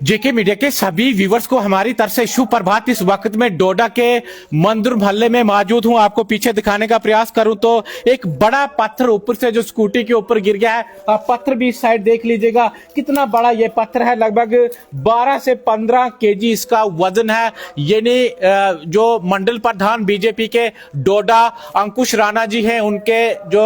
जेके media के सभी viewers को हमारी तरफ से शुभ प्रभात। इस वक्त में डोडा के मंदिर मोहल्ले में मौजूद हूं। आपको पीछे दिखाने का प्रयास करूं तो एक बड़ा पत्थर ऊपर से जो स्कूटी के ऊपर गिर गया है। आप पत्थर भी इस साइड देख लीजिएगा कितना बड़ा ये पत्थर है। लगभग 12 से 15 केजी इसका वजन है। यानी जो मंडल प्रधान बीजेपी के डोडा अंकुश राणा जी हैं, उनके जो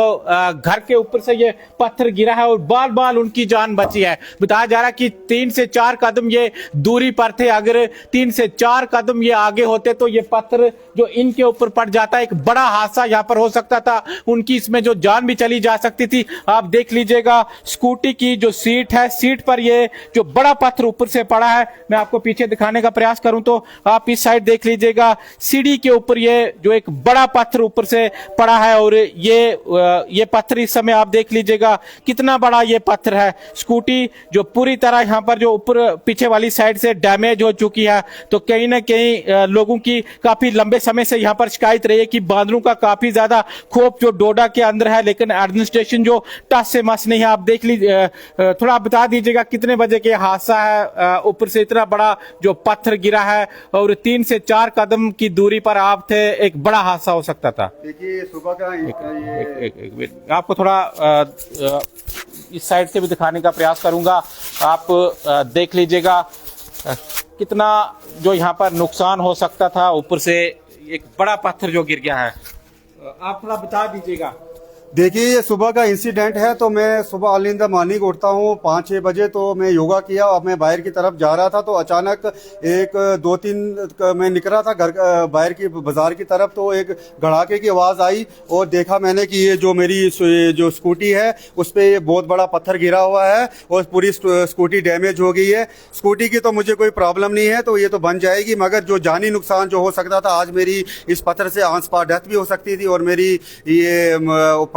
घर के ऊपर से ये पत्थर गिरा है और बाल बाल उनकी जान बची है। बताया जा रहा है कि 3 से 4 कदम ये दूरी पर थे। अगर 3 से 4 कदम ये आगे होते तो ये पत्थर जो इनके ऊपर पड़ जाता, एक बड़ा हादसा यहां पर हो सकता था। उनकी इसमें जो जान भी चली जा सकती थी। आप देख लीजिएगा स्कूटी की जो सीट है, सीट पर ये जो बड़ा पत्थर ऊपर से पड़ा है। मैं आपको पीछे दिखाने का प्रयास करूं तो आप इस साइड देख लीजिएगा, सीढ़ी के ऊपर ये जो एक बड़ा पत्थर ऊपर से पड़ा है। और ये पत्थर इस समय आप देख लीजिएगा कितना बड़ा ये पत्थर है। स्कूटी जो पूरी तरह यहां पर जो ऊपर पीछे वाली साइड से डैमेज हो चुकी है। तो कहीं ना कहीं लोगों की काफी लंबे समय से यहां पर शिकायत रही है कि बांदरों का काफी ज्यादा खौफ जो डोडा के अंदर है, लेकिन एडमिनिस्ट्रेशन जो टस से मस नहीं है। आप देख लीजिए, थोड़ा आप बता दीजिएगा कितने बजे के हादसा है। ऊपर से इतना बड़ा जो पत्थर गिरा है और 3 से 4 कदम की दूरी पर आप थे, एक बड़ा हादसा हो सकता था। देखिए सुबह का एक मिनट, आपको थोड़ा इस साइड से भी दिखाने का प्रयास करूंगा। आप देख लीजिएगा कितना जो यहाँ पर नुकसान हो सकता था। ऊपर से एक बड़ा पत्थर जो गिर गया है। आप थोड़ा बता दीजिएगा। देखिए ये सुबह का इंसिडेंट है। तो मैं सुबह अर्ली इन द मॉर्निंग उठता हूँ 5-6 बजे। तो मैं योगा किया और मैं बाहर की तरफ जा रहा था। तो अचानक एक 2-3 मैं निकला था घर बाहर की बाजार की तरफ। तो एक गड़ाके की आवाज आई और देखा मैंने कि ये जो मेरी जो स्कूटी है उस पर बहुत बड़ा पत्थर गिरा हुआ है और पूरी स्कूटी डैमेज हो गई है। स्कूटी की तो मुझे कोई प्रॉब्लम नहीं है, तो ये तो बन जाएगी, मगर जो जानी नुकसान जो हो सकता था, आज मेरी इस पत्थर से आंस पार डेथ भी हो सकती थी। और मेरी ये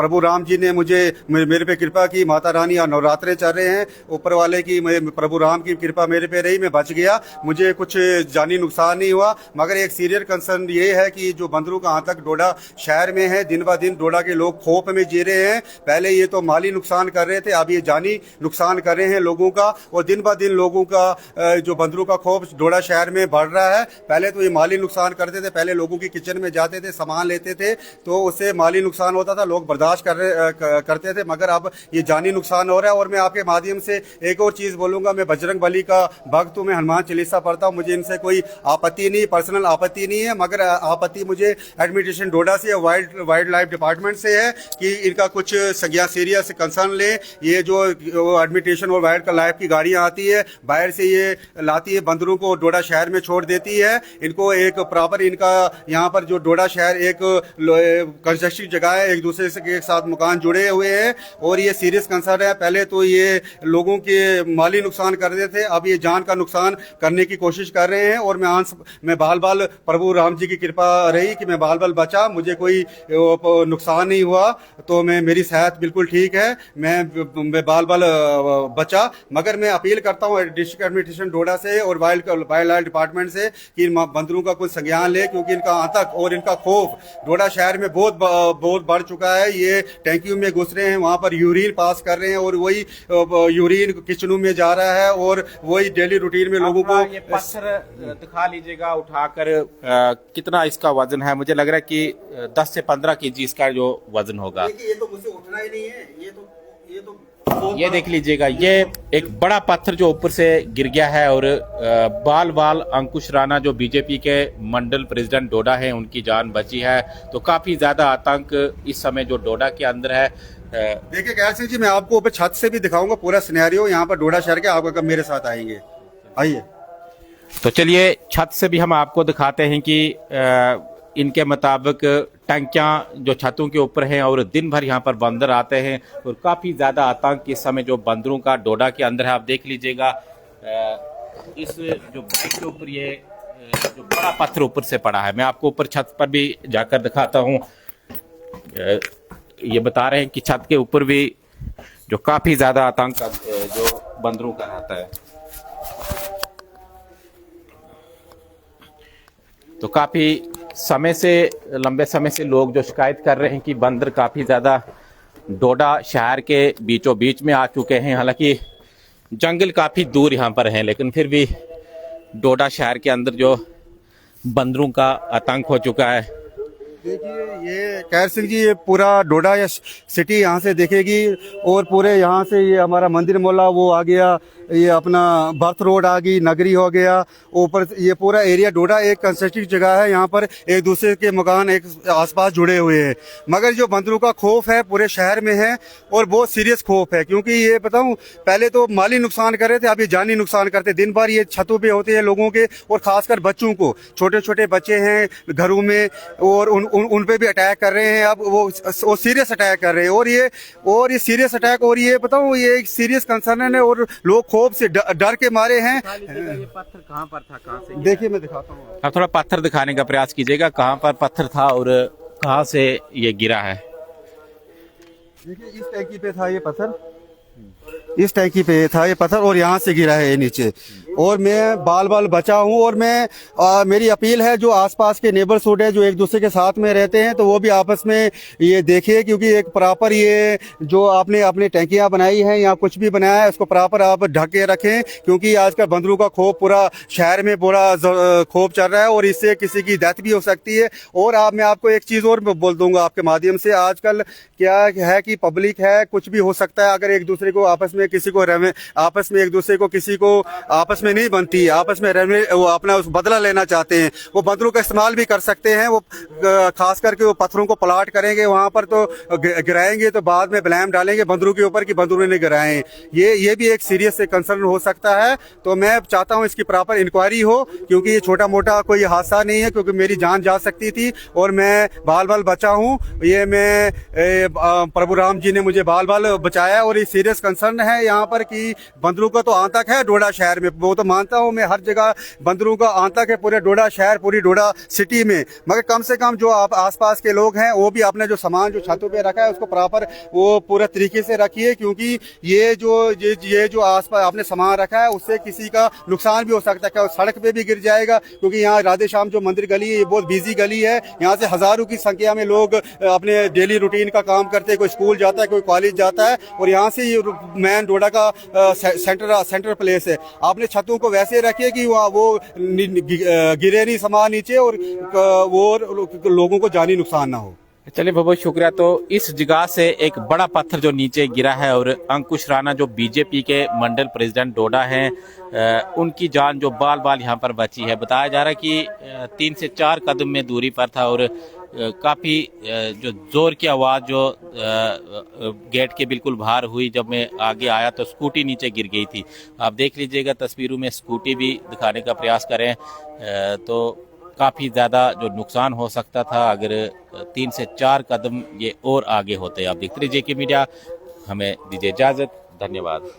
प्रभु राम जी ने मुझे मेरे पे कृपा की। माता रानी और नवरात्रे चल रहे हैं, ऊपर वाले की प्रभु राम की कृपा मेरे पे रही, मैं बच गया, मुझे कुछ जानी नुकसान नहीं हुआ। मगर एक सीरियस कंसर्न ये है कि जो बंदरों का आतंक डोडा शहर में है, दिन ब दिन डोडा के लोग खौफ में जी रहे हैं। पहले ये तो माली नुकसान कर रहे थे, अब ये जानी नुकसान कर रहे हैं लोगों का। और दिन ब दिन लोगों का जो बंदरों का खौफ डोडा शहर में बढ़ रहा है। पहले तो ये माली नुकसान करते थे, पहले लोगों की किचन में जाते थे, सामान लेते थे, तो उससे माली नुकसान होता था, लोग बर्दाश्त करते थे। मगर अब ये जानी नुकसान हो रहा है। और मैं आपके माध्यम से एक और चीज बोलूंगा, मैं बजरंग बली का भक्त हूं, मैं हनुमान चालीसा पढ़ता हूं, मुझे इनसे कोई आपत्ति नहीं, पर्सनल आपत्ति नहीं है। मगर आपत्ति मुझे एडमिनिस्ट्रेशन डोडा से, वाइल्ड लाइफ डिपार्टमेंट से है कि इनका कुछ संज्ञान सीरियस कंसर्न ले। ये जो एडमिनिस्ट्रेशन और वाइल्ड लाइफ की गाड़ियां आती है बाहर से, ये लाती है, बंदरों को डोडा शहर में छोड़ देती है। इनको एक प्रॉपर, इनका यहाँ पर जो डोडा शहर एक कंस्ट्रक्शन जगह है, एक दूसरे के साथ मकान जुड़े हुए हैं और ये सीरियस कंसर्न है। पहले तो ये लोगों के माली नुकसान कर रहे थे, अब ये जान का नुकसान करने की कोशिश कर रहे हैं। और मैं बाल बाल प्रभु राम जी की कृपा रही कि मैं बाल बाल बचा, मुझे कोई नुकसान नहीं हुआ। तो मेरी सेहत बिल्कुल ठीक है, मैं बाल बाल बचा। मगर मैं अपील करता हूँ डिस्ट्रिक्ट एडमिनिस्ट्रेशन डोडा से और वाइल्ड लाइफ डिपार्टमेंट से कि इन बंदरों का कुछ संज्ञान ले, क्योंकि इनका आतंक और इनका खौफ डोडा शहर में बहुत बढ़ चुका है। ये टैंकियों में घुस रहे हैं, वहां पर यूरिन पास कर रहे हैं और वही यूरिन किचनों में जा रहा है और वही डेली रूटीन में लोगों को। ये पत्थर दिखा लीजिएगा उठाकर, कितना इसका वजन है। मुझे लग रहा है कि 10 से 15 केजी इसका जो वजन होगा। ये तो मुझसे उठना ही नहीं है, ये देख लीजिएगा, ये एक बड़ा पत्थर जो ऊपर से गिर गया है। और बाल बाल अंकुश राणा जो बीजेपी के मंडल प्रेसिडेंट डोडा हैं, उनकी जान बची है। तो काफी ज्यादा आतंक इस समय जो डोडा के अंदर है। देखिए कैर सिंह जी, मैं आपको ऊपर छत से भी दिखाऊंगा पूरा सिनेरियो यहाँ पर डोडा शहर के। आप कब मेरे साथ आएंगे, आइए। तो चलिए छत से भी हम आपको दिखाते हैं कि इनके मुताबिक टंकियां जो छतों के ऊपर हैं और दिन भर यहाँ पर बंदर आते हैं। और काफ़ी ज़्यादा आतंक इस समय जो बंदरों का डोडा के अंदर है। आप देख लीजिएगा इस जो बाइक के ऊपर ये जो बड़ा पत्थर ऊपर से पड़ा है। मैं आपको ऊपर छत पर भी जाकर दिखाता हूँ। ये बता रहे हैं कि छत के ऊपर भी जो काफ़ी ज़्यादा आतंक जो बंदरों का रहता है। तो काफ़ी समय से, लंबे समय से लोग जो शिकायत कर रहे हैं कि बंदर काफ़ी ज़्यादा डोडा शहर के बीचों बीच में आ चुके हैं। हालांकि जंगल काफी दूर यहाँ पर है, लेकिन फिर भी डोडा शहर के अंदर जो बंदरों का आतंक हो चुका है। देखिए ये खैर सिंह जी, ये पूरा डोडा या सिटी यहाँ से दिखेगी और पूरे यहाँ से ये हमारा मंदिर मोहल्ला वो आ गया, ये अपना बर्थ रोड आ गई, नगरी हो गया, ऊपर ये पूरा एरिया डोडा एक कंस्ट्रक्टिव जगह है। यहाँ पर एक दूसरे के मकान एक आसपास जुड़े हुए हैं, मगर जो बंदरों का खौफ है पूरे शहर में है और बहुत सीरियस खौफ है। क्योंकि ये बताऊं, पहले तो माली नुकसान कर रहे थे, अभी जानी नुकसान करते। दिन भर ये छतों पे होते हैं लोगों के, और खासकर बच्चों को, छोटे छोटे बच्चे हैं घरों में, और उन पे भी अटैक कर रहे हैं। अब वो सीरियस अटैक कर रहे हैं, और ये सीरियस अटैक, और ये बताऊं ये एक सीरियस कंसर्न है, और लोग खौफ से डर के मारे हैं। ये पत्थर कहाँ पर था, कहाँ से? देखिए मैं दिखाता हूँ, आप थोड़ा पत्थर दिखाने का प्रयास कीजिएगा, कहाँ पर पत्थर था और कहाँ से ये गिरा है। देखिए इस टैंकी पे था ये पत्थर, इस टैंकी पे था ये पत्थर, और यहाँ से गिरा है ये नीचे। और मैं बाल बाल बचा हूँ, और मैं मेरी अपील है जो आसपास के नेबरहुड है, जो एक दूसरे के साथ में रहते हैं, तो वो भी आपस में ये देखिए, क्योंकि एक प्रॉपर ये जो आपने अपनी टैंकियाँ बनाई हैं या कुछ भी बनाया है, उसको प्रॉपर आप ढक के रखें। क्योंकि आजकल बंदरों का खौफ पूरा शहर में पूरा खौफ चल रहा है, और इससे किसी की डेथ भी हो सकती है। और मैं आपको एक चीज़ और बोल दूंगा आपके माध्यम से, आजकल क्या है कि पब्लिक है, कुछ भी हो सकता है। अगर एक दूसरे को आपस में एक दूसरे को किसी को आपस में नहीं बनती, आपस में रहने वो अपना बदला लेना चाहते हैं, वो बंदरों का इस्तेमाल भी कर सकते हैं। वो खास करके वो पत्थरों को प्लाट करेंगे वहां पर, तो गिराएंगे तो बाद में ब्लेम डालेंगे बंदरों के ऊपर कि बंदरों ने गिराए। ये भी एक सीरियस कंसर्न हो सकता है। तो मैं चाहता हूं इसकी प्रॉपर इंक्वायरी हो, क्योंकि ये छोटा मोटा कोई हादसा नहीं है, क्योंकि मेरी जान जा सकती थी और मैं बाल बाल बचा हूं। ये मैं प्रभु राम जी ने मुझे बाल बाल बचाया, और ये सीरियस कंसर्न है यहाँ पर कि बंदरों का तो आतंक है डोडा शहर में। वो तो मानता हूँ मैं, हर जगह बंदरों का आतंक है पूरे डोडा शहर, पूरी डोडा सिटी में। मगर कम से कम जो आप आसपास के लोग हैं, वो भी अपने जो सामान जो छतों पे रखा है उसको प्रॉपर वो पूरे तरीके से रखिए। क्योंकि ये जो आसपास आपने सामान रखा है उससे किसी का नुकसान भी हो सकता है, क्या सड़क पे भी गिर जाएगा। क्योंकि यहाँ राधे श्याम जो मंदिर गली है, ये बहुत बिजी गली है। यहाँ से हजारों की संख्या में लोग अपने डेली रूटीन का काम करते हैं, कोई स्कूल जाता है, कोई कॉलेज जाता है, और यहाँ से ये मेन डोडा का सेंटर प्लेस है। आपने छतों को वैसे रखिए कि वो गिरे नहीं सामान नीचे, और वो लोगों को जानी नुकसान ना हो। चलिए बहुत बहुत शुक्रिया। तो इस जगह से एक बड़ा पत्थर जो नीचे गिरा है, और अंकुश राणा जो बीजेपी के मंडल प्रेसिडेंट डोडा हैं, उनकी जान जो बाल बाल यहाँ पर बची है। बताया जा रहा है कि 3 से 4 कदम में दूरी पर था, और काफ़ी जो जोर की आवाज़ जो गेट के बिल्कुल बाहर हुई, जब मैं आगे आया तो स्कूटी नीचे गिर गई थी। आप देख लीजिएगा तस्वीरों में, स्कूटी भी दिखाने का प्रयास करें तो काफ़ी ज़्यादा जो नुकसान हो सकता था अगर 3 से 4 कदम ये और आगे होते। आप देखते रहिए JK मीडिया, हमें दीजिए इजाज़त, धन्यवाद।